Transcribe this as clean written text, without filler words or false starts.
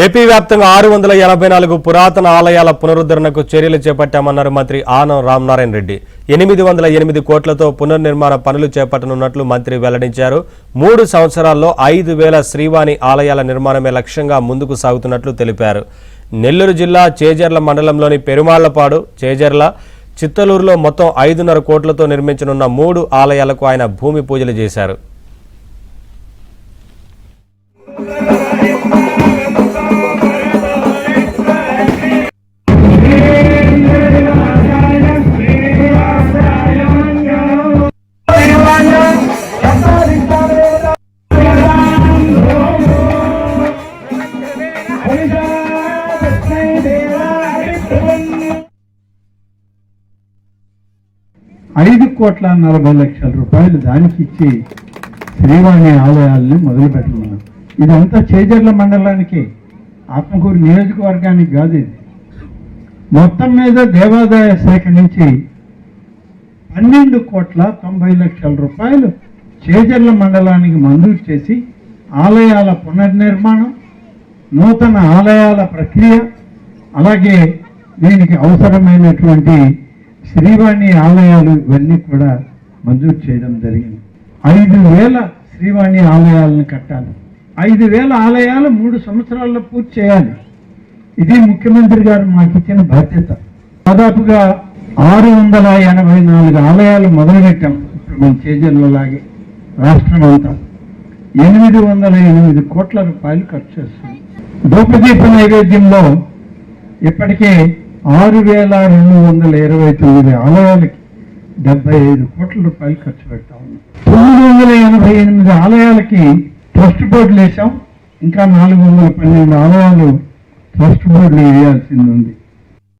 AP వ్యాప్తంగా 684 పురాతన ఆలయాల పునరుద్ధరణకు చర్యలు చేపట్టామన్నారు మంత్రి ఆనం రామనారాయణ రెడ్డి. 808 కోట్లతో పునర్నిర్మాణ పనులు చేపట్టనున్నట్లు మంత్రి వెల్లడించారు. 3 సంవత్సరాల్లో 5000 శ్రీవాణి ఆలయాల నిర్మాణమే లక్ష్యంగా ముందుకు సాగుతున్నట్లు తెలిపారు. నెల్లూరు జిల్లా చేజర్ల మండలంలోని పెరుమాళ్లపాడు, చేజర్ల, చిత్తలూరులో మొత్తం 5.5 కోట్లతో నిర్మించనున్న 3 ఆలయాలకు ఆయన భూమి పూజలు చేశారు. ₹5,40,00,000 దానికి ఇచ్చి శ్రీవాణి ఆలయాల్ని మొదలు పెట్టమన్నారు. ఇదంతా చేజర్ల మండలానికి, ఆత్మకూరు నియోజకవర్గానికి కాదు. ఇది మొత్తం మీద దేవాదాయ శాఖ నుంచి ₹12,90,00,000 చేజర్ల మండలానికి మంజూరు చేసి ఆలయాల పునర్నిర్మాణం, నూతన ఆలయాల ప్రక్రియ, అలాగే దీనికి అవసరమైనటువంటి శ్రీవాణి ఆలయాలు ఇవన్నీ కూడా మంజూరు చేయడం జరిగింది. 5,000 శ్రీవాణి ఆలయాలను కట్టాలి. 5,000 ఆలయాలు 3 సంవత్సరాల్లో పూర్తి చేయాలి. ఇది ముఖ్యమంత్రి గారు మాకు ఇచ్చిన బాధ్యత. దాదాపుగా 684 ఆలయాలు మొదలుపెట్టాం. ఇప్పుడు మన చేజర్లలాగే రాష్ట్రం అంతా 808 కోట్ల రూపాయలు ఖర్చు చేస్తుంది. ధూపదీప నైవేద్యంలో ఇప్పటికే 6,229 ఆలయాలకి 75 కోట్ల రూపాయలు ఖర్చు పెడతా ఉన్నాం. 988 ఆలయాలకి ట్రస్ట్ బోర్డులు వేసాం. ఇంకా 412 ఆలయాలు ట్రస్ట్ బోర్డులు వేయాల్సింది ఉంది.